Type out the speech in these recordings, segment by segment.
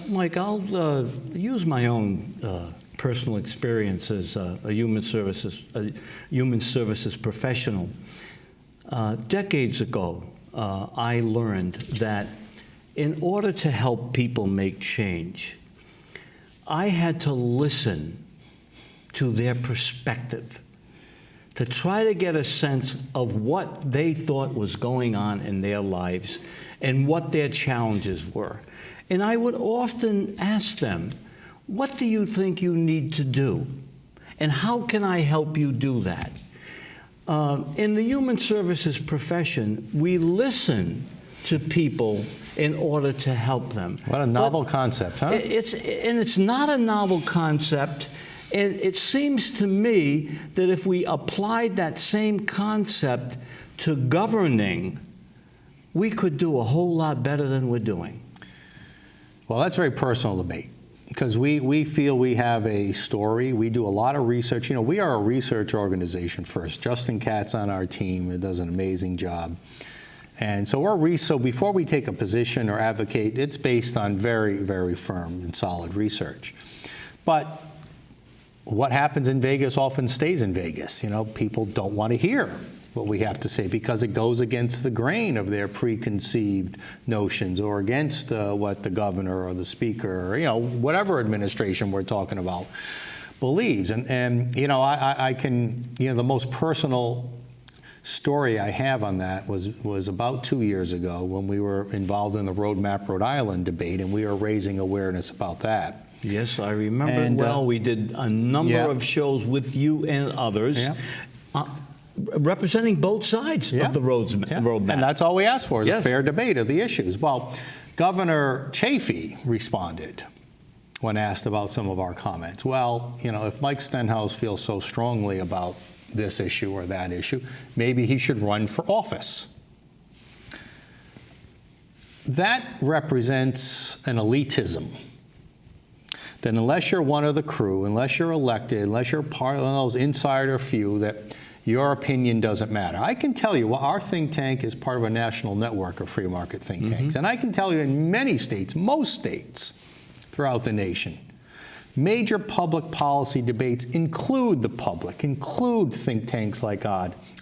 Mike, I'll use my own personal experience as a human services professional. Decades ago, I learned that in order to help people make change, I had to listen to their perspective, to try to get a sense of what they thought was going on in their lives and what their challenges were. And I would often ask them, what do you think you need to do? And how can I help you do that? In the human services profession, we listen to people in order to help them. What a novel concept, huh? It's not a novel concept. And it seems to me that if we applied that same concept to governing, we could do a whole lot better than we're doing. Well, that's very personal to me, because we feel we have a story. We do a lot of research. You know, we are a research organization first. Justin Katz on our team does an amazing job. And so so before we take a position or advocate, it's based on very, very firm and solid research. But what happens in Vegas often stays in Vegas. You know, people don't want to hear what we have to say because it goes against the grain of their preconceived notions or against what the governor or the speaker or, you know, whatever administration we're talking about believes. And you know, I can, you know, the most personal story I have on that was about 2 years ago when we were involved in the RhodeMap Rhode Island debate, and we were raising awareness about that. Yes, I remember it well. We did a number of shows with you and others, representing both sides of the roadmap. And that's all we asked for, is a fair debate of the issues. Well, Governor Chafee responded when asked about some of our comments. Well, you know, if Mike Stenhouse feels so strongly about this issue or that issue, maybe he should run for office. That represents an elitism. That unless you're one of the crew, unless you're elected, unless you're part of those insider few, that your opinion doesn't matter. I can tell you, our think tank is part of a national network of free market think tanks. And I can tell you in many states, most states throughout the nation, major public policy debates include the public, include think tanks like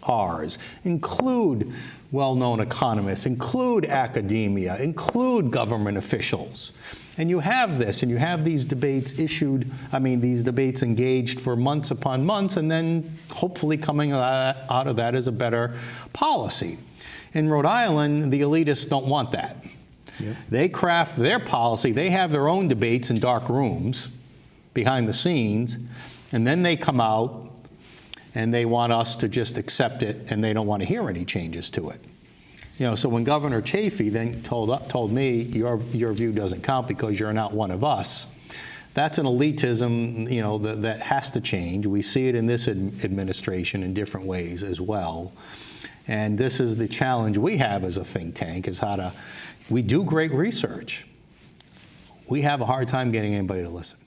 ours, include well-known economists, include academia, include government officials. And you have this, and you have these debates these debates engaged for months upon months, and then hopefully coming out of that is a better policy. In Rhode Island, the elitists don't want that. Yep. They craft their policy. They have their own debates in dark rooms behind the scenes, and then they come out and they want us to just accept it, and they don't want to hear any changes to it. You know, so when Governor Chafee then told me, your view doesn't count because you're not one of us, that's an elitism, you know, that has to change. We see it in this administration in different ways as well. And this is the challenge we have as a think tank, is we do great research. We have a hard time getting anybody to listen.